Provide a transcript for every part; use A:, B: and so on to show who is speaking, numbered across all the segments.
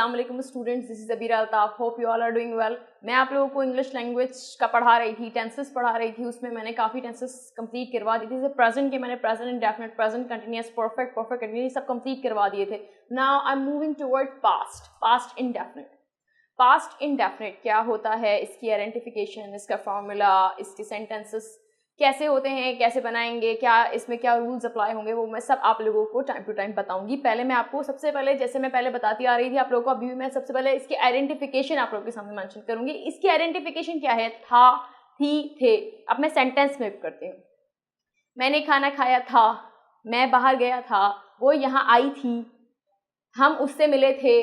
A: अस्सलाम वालेकुम students, this is Abira Altaf. Hope you all are doing well. मैं आप लोगों को इंग्लिश लैंग्वेज का पढ़ा रही थी, टेंसेस पढ़ा रही थी। उसमें मैंने काफ़ी टेंसेस कंप्लीट करवा दी थी। जैसे प्रेजेंट के मैंने present indefinite, present continuous, perfect, perfect continuous सब कंप्लीट करवा दिए थे। Now I am moving toward past, past indefinite. Past indefinite क्या होता है, इसकी आइडेंटिफिकेशन, इसका फॉर्मूला, इसके सेंटेंसेस कैसे होते हैं, कैसे बनाएंगे, क्या इसमें क्या रूल्स अप्लाई होंगे, वो मैं सब आप लोगों को टाइम टू टाइम बताऊंगी। पहले मैं आपको सबसे पहले, जैसे मैं पहले बताती आ रही थी आप लोगों को, अभी भी मैं सबसे पहले इसकी आइडेंटिफिकेशन आप लोगों के सामने मेंशन करूंगी। इसकी आइडेंटिफिकेशन क्या है? था, थी, थे। अब मैं सेंटेंस में करती हूँ। मैंने खाना खाया था, मैं बाहर गया था, वो यहाँ आई थी, हम उससे मिले थे,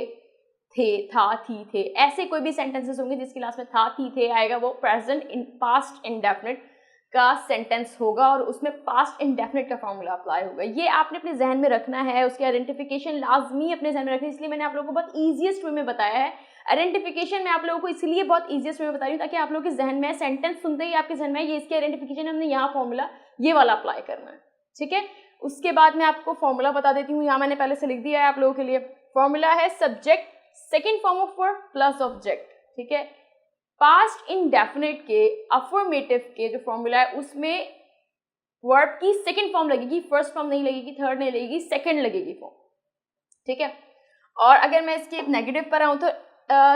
A: था, थी, थे। ऐसे कोई भी सेंटेंसेस होंगे जिसकी लास्ट में था, थी, थे आएगा, वो प्रेजेंट इन पास्ट इंडेफिनिट का सेंटेंस होगा और उसमें पास्ट इंडेफिनिट का फॉर्मूला अप्लाई होगा। ये आपने अपने जहन में रखना है, उसकी आइडेंटिफिकेशन लाजमी अपने जहन में रखनी है। इसलिए मैंने आप लोगों को बहुत ईजीएस्ट वे में बताया है। आइडेंटिफिकेशन मैं आप लोगों को इसलिए बहुत ईजीएस्ट वे में बता रही हूँ ताकि आप लोगों के जहन में सेंटेंस सुनते ही आपके जहन में ये इसकी आइडेंटिफिकेशन, हमने यहाँ फॉर्मूला ये वाला अप्लाई करना है, ठीक है। उसके बाद मैं आपको फॉर्मूला बता देती हूँ। यहाँ मैंने पहले से लिख दिया है आप लोगों के लिए। फॉर्मूला है subject second form of verb plus object, ठीक है। पास्ट इंडेफिनिट के अफर्मेटिव के जो फॉर्मूला है उसमें वर्ब की सेकंड फॉर्म लगेगी, फर्स्ट फॉर्म नहीं लगेगी, थर्ड नहीं लगेगी, सेकंड लगेगी फॉर्म, ठीक है। और अगर मैं इसके नेगेटिव पर आऊँ तो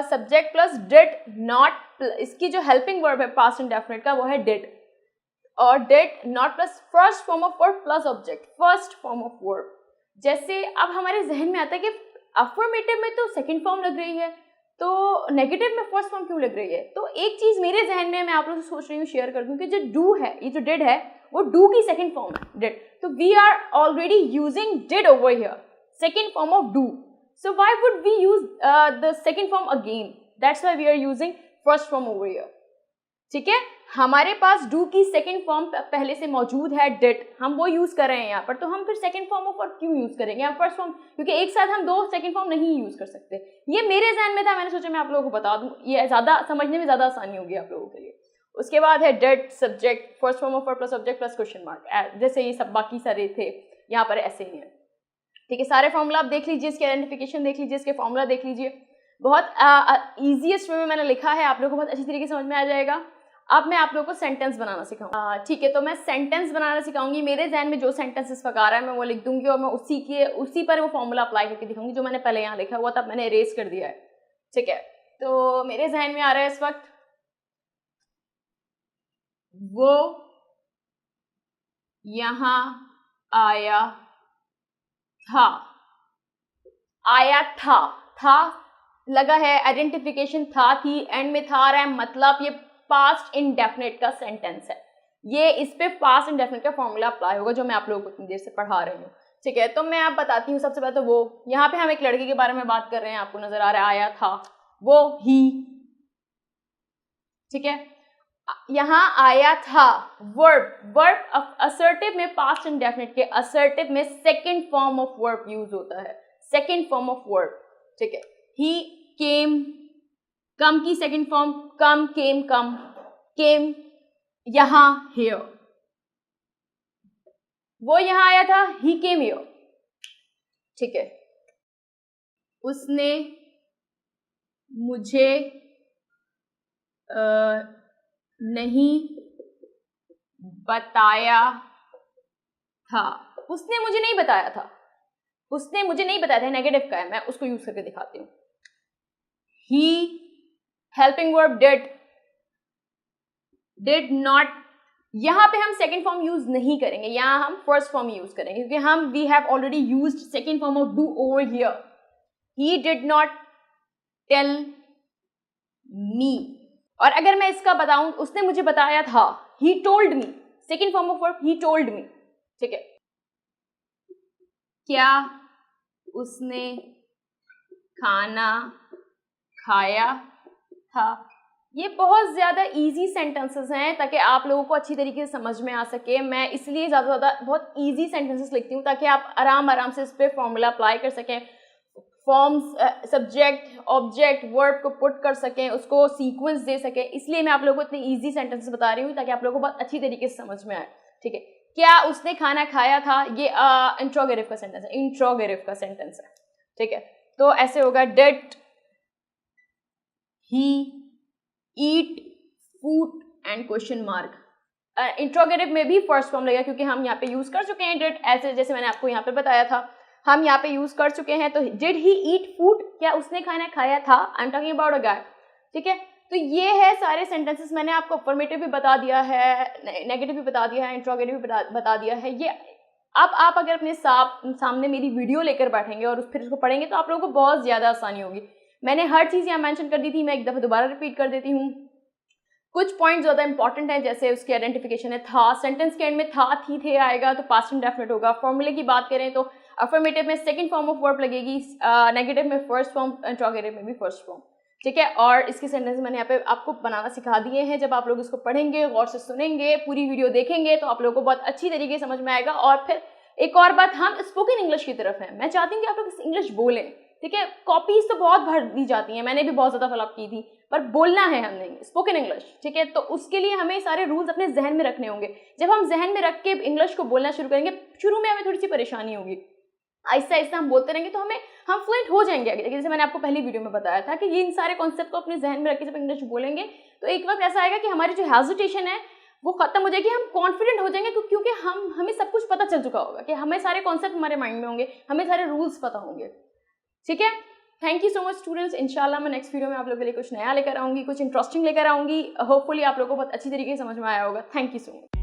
A: सब्जेक्ट प्लस डिड नॉट, इसकी जो हेल्पिंग वर्ब है पास्ट इंडेफिनिट का वो है डिड, और did not plus first form of verb plus object, first form of verb. जैसे अब हमारे जहन में आता है कि अफर्मेटिव में तो सेकंड फॉर्म लग रही है, तो नेगेटिव में फर्स्ट फॉर्म क्यों लग रही है? तो एक चीज मेरे जहन में मैं आप लोगों से सोच रही हूँ शेयर कर दूं कि जो डू है, ये जो डिड है, वो डू की सेकंड फॉर्म है डिड। तो we are already using did over here, second form of do. So why would we use the second form again? That's why we are using first form over here, ठीक है। हमारे पास do की second form पहले से मौजूद है did, हम वो यूज कर रहे हैं यहाँ पर, तो हम फिर सेकंड फॉर्म ऑफ वर्ब क्यों यूज करेंगे या फर्स्ट फॉर्म? क्योंकि एक साथ हम दो सेकंड फॉर्म नहीं यूज कर सकते। ये मेरे जहन में था, मैंने सोचा मैं आप लोगों को बता दूं, ये ज्यादा समझने में ज्यादा आसानी होगी आप लोगों के लिए। उसके बाद है did subject first form of verb plus object plus question mark, जैसे ये सब बाकी सारे थे यहाँ पर ऐसे ही है, ठीक है। सारे फॉर्मूला आप देख लीजिए, इसके आइडेंटिफिकेशन देख लीजिए, इसके फॉर्मूला देख लीजिए। बहुत ईजीएस्ट वे में मैंने लिखा है, आप लोगों को बहुत अच्छी तरीके से समझ में आ जाएगा। अब मैं आप लोगों को सेंटेंस बनाना सिखाऊंगी, ठीक है। तो मैं सेंटेंस बनाना सिखाऊंगी। मेरे जहन में जो सेंटेंसेस वगैरह है मैं वो लिख दूंगी और मैं उसी पर वो फॉर्मूला अप्लाई करके दिखाऊंगी जो मैंने पहले यहाँ लिखा हुआ था, मैंने इरेज कर दिया है, ठीक है। तो मेरे जहन में आ रहा है इस वक्त, वो यहाँ आया था, आया था लगा है, आइडेंटिफिकेशन था, थी, एंड में था आ रहा है, मतलब ये पास्ट इंडेफिनिट का सेंटेंस है। ये इस पे पास्ट इंडेफिनिट का फॉर्मूला अप्लाई होगा जो मैं आप लोगों को इतनी देर से पढ़ा रही हूँ, ठीक है। तो मैं आप बताती हूँ। सबसे पहले तो वो, यहाँ पे हम एक लड़के के बारे में बात कर रहे हैं, आपको नजर आ रहा है आया था, वो ही, ठीक है। यहाँ आया था वर्ब, वर्ब असर्टिव में पास्ट इंडेफिनिट के असर्टिव में second form of verb use होता है, सेकेंड फॉर्म ऑफ वर्ब, ठीक है। ही केम, कम की सेकेंड फॉर्म कम, केम, कम, केम यहाँ हियर, वो यहाँ आया था, ही केम हियर, ठीक है। उसने मुझे नहीं बताया था, उसने मुझे नहीं बताया था, उसने मुझे नहीं बताया था नेगेटिव का है, मैं उसको यूज करके दिखाती हूँ। ही हेल्पिंग वर्ब डिड नॉट, यहाँ पे हम सेकेंड फॉर्म यूज नहीं करेंगे, यहाँ हम फर्स्ट फॉर्म यूज करेंगे क्योंकि हम we have already used second form of do over here. He did not tell me, और अगर मैं इसका बताऊं, उसने मुझे बताया था, he told me, second form of verb he told me, ठीक है। क्या उसने खाना खाया था? ये बहुत ज़्यादा इजी सेंटेंसेस हैं ताकि आप लोगों को अच्छी तरीके से समझ में आ सके। मैं इसलिए ज़्यादा बहुत इजी सेंटेंसेस लिखती हूँ ताकि आप आराम से इस पर फॉर्मूला अप्लाई कर सकें, फॉर्म्स, सब्जेक्ट, ऑब्जेक्ट, वर्ब को पुट कर सकें, उसको सीक्वेंस दे सकें। इसलिए मैं आप लोगों को इतने इजी सेंटेंसेस बता रही हूँ ताकि आप लोगों को बहुत अच्छी तरीके से समझ में आए, ठीक है। क्या उसने खाना खाया था, ये इंट्रोगेटिव का सेंटेंस है, इंट्रोगेटिव का सेंटेंस है, ठीक है। तो ऐसे होगा did he, eat, food and question mark. Interrogative में भी फर्स्ट फॉर्म लगेगा क्योंकि हम यहाँ पे यूज कर चुके हैं डिड, ऐसे जैसे मैंने आपको यहाँ पे बताया था हम यहाँ पे यूज कर चुके हैं। तो डिड ही ईट फूड, क्या उसने खाना खाया था, I am talking about a guy, ठीक है। तो ये है सारे सेंटेंसेस, मैंने आपको अफर्मेटिव भी बता दिया है, नेगेटिव भी बता दिया है, इंट्रोगेटिव भी बता दिया है। ये अब आप अगर अपने सामने मेरी वीडियो लेकर बैठेंगे और फिर उसको पढ़ेंगे तो आप लोगों को बहुत ज़्यादा आसानी होगी। मैंने हर चीज़ यहाँ मेंशन कर दी थी, मैं एक दफ़ा दोबारा रिपीट कर देती हूँ। कुछ पॉइंट ज़्यादा इंपॉर्टेंट है, जैसे उसकी आइडेंटिफिकेशन है था, सेंटेंस के एंड में था थी थे आएगा तो पास्ट इंडेफिनिट होगा। फॉर्मूले की बात करें तो अफर्मेटिव में सेकंड फॉर्म ऑफ वर्ब लगेगी, नेगेटिव में फर्स्ट फॉर्म, इंट्रोगेटिव में भी फर्स्ट फॉर्म, ठीक है। और इसके सेंटेंस मैंने यहाँ पे आपको बनाना सिखा दिए हैं। जब आप लोग इसको पढ़ेंगे, गौर से सुनेंगे, पूरी वीडियो देखेंगे तो आप लोगों को बहुत अच्छी तरीके से समझ में आएगा। और फिर एक और बात, हम स्पोकन इंग्लिश की तरफ हैं, मैं चाहती हूँ कि आप लोग इंग्लिश बोलें, ठीक है। कॉपीज तो बहुत भर दी जाती हैं, मैंने भी बहुत ज़्यादा फॉलोअप की थी, पर बोलना है हमने स्पोकन इंग्लिश, ठीक है। तो उसके लिए हमें सारे रूल्स अपने जहन में रखने होंगे। जब हम जहन में रख के इंग्लिश को बोलना शुरू करेंगे, शुरू में हमें थोड़ी सी परेशानी होगी, आहिस्ता आहिस्ता हम बोलते रहेंगे तो हम फ्लुएंट हो जाएंगे आगे। जैसे मैंने आपको पहली वीडियो में बताया था कि ये इन सारे कॉन्सेप्ट को अपने जहन में रख के जब इंग्लिश बोलेंगे तो एक वक्त ऐसा आएगा कि हमारी जो हेजिटेशन है वो खत्म हो जाएगी, हम कॉन्फिडेंट हो जाएंगे क्योंकि हमें सब कुछ पता चल चुका होगा कि हमें सारे कॉन्सेप्ट हमारे माइंड में होंगे, हमें सारे रूल्स पता होंगे, ठीक है। Thank you so much students. इंशाल्लाह मैं नेक्स्ट वीडियो में आप लोगों के लिए कुछ नया लेकर आऊंगी, कुछ इंटरेस्टिंग लेकर आऊंगी। होपफुली आप लोगों को बहुत अच्छी तरीके से समझ में आया होगा। Thank you so much.